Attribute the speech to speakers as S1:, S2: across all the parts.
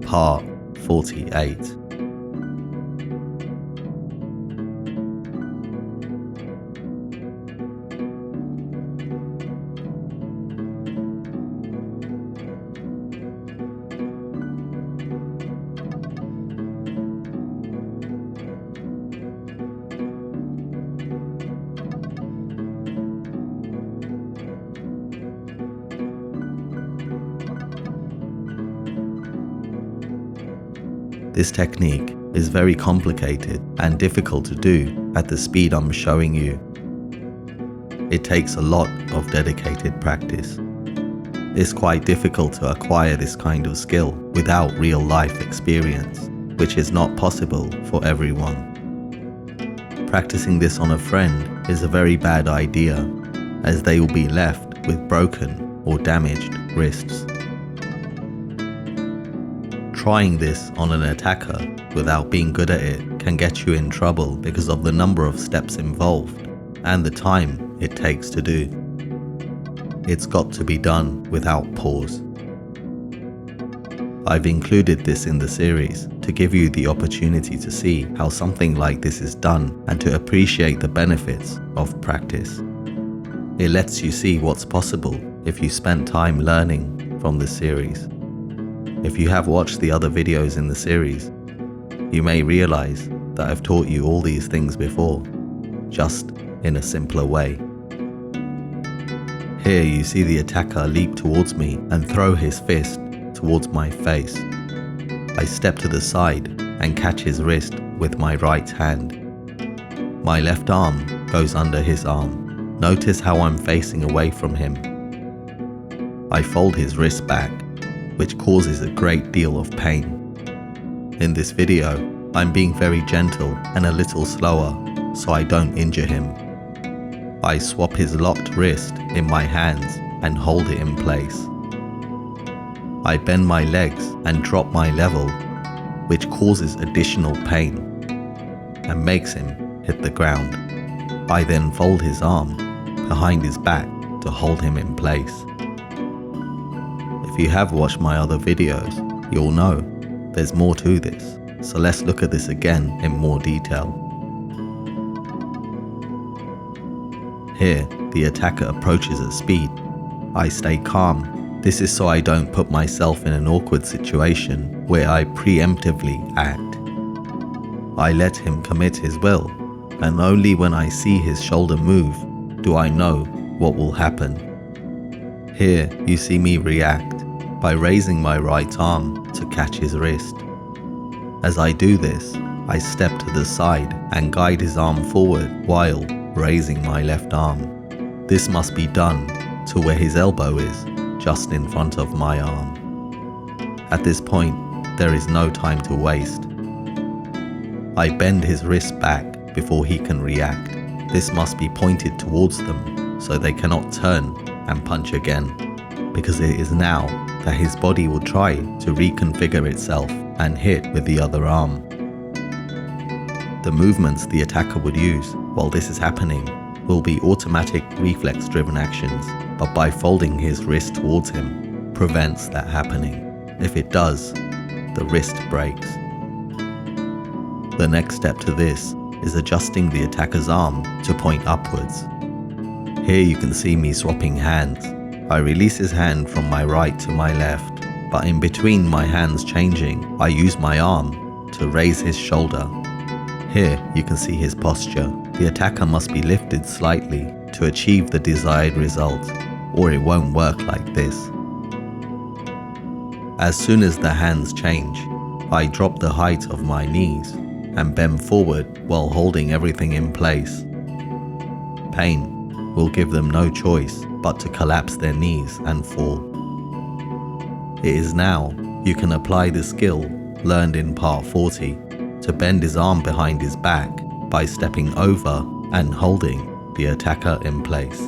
S1: Part 48. This technique is very complicated and difficult to do at the speed I'm showing you. It takes a lot of dedicated practice. It's quite difficult to acquire this kind of skill without real life experience, which is not possible for everyone. Practicing this on a friend is a very bad idea, as they will be left with broken or damaged wrists. Trying this on an attacker without being good at it can get you in trouble because of the number of steps involved and the time it takes to do. It's got to be done without pause. I've included this in the series to give you the opportunity to see how something like this is done and to appreciate the benefits of practice. It lets you see what's possible if you spend time learning from the series. If you have watched the other videos in the series, you may realize that I've taught you all these things before, just in a simpler way. Here you see the attacker leap towards me and throw his fist towards my face. I step to the side and catch his wrist with my right hand. My left arm goes under his arm. Notice how I'm facing away from him. I fold his wrist back, which causes a great deal of pain. In this video, I'm being very gentle and a little slower so I don't injure him. I swap his locked wrist in my hands and hold it in place. I bend my legs and drop my level, which causes additional pain and makes him hit the ground. I then fold his arm behind his back to hold him in place. If you have watched my other videos, you'll know there's more to this, so let's look at this again in more detail. Here, the attacker approaches at speed. I stay calm. This is so I don't put myself in an awkward situation where I preemptively act. I let him commit his will, and only when I see his shoulder move do I know what will happen. Here, you see me react by raising my right arm to catch his wrist. As I do this, I step to the side and guide his arm forward while raising my left arm. This must be done to where his elbow is, just in front of my arm. At this point, there is no time to waste. I bend his wrist back before he can react. This must be pointed towards them so they cannot turn and punch again, because it is now that his body will try to reconfigure itself and hit with the other arm. The movements the attacker would use while this is happening will be automatic reflex-driven actions, but by folding his wrist towards him prevents that happening. If it does, the wrist breaks. The next step to this is adjusting the attacker's arm to point upwards. Here you can see me swapping hands. I release his hand from my right to my left, but in between my hands changing, I use my arm to raise his shoulder. Here you can see his posture. The attacker must be lifted slightly to achieve the desired result, or it won't work like this. As soon as the hands change, I drop the height of my knees and bend forward while holding everything in place. Pain will give them no choice but to collapse their knees and fall. It is now you can apply the skill learned in part 40 to bend his arm behind his back by stepping over and holding the attacker in place.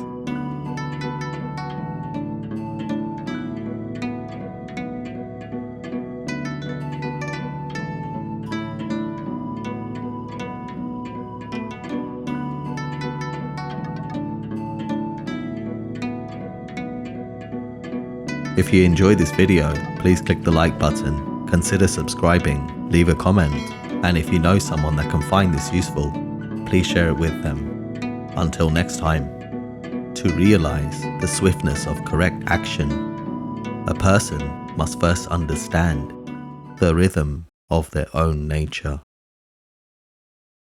S1: If you enjoyed this video, please click the like button, consider subscribing, leave a comment, and if you know someone that can find this useful, please share it with them. Until next time, to realize the swiftness of correct action, a person must first understand the rhythm of their own nature.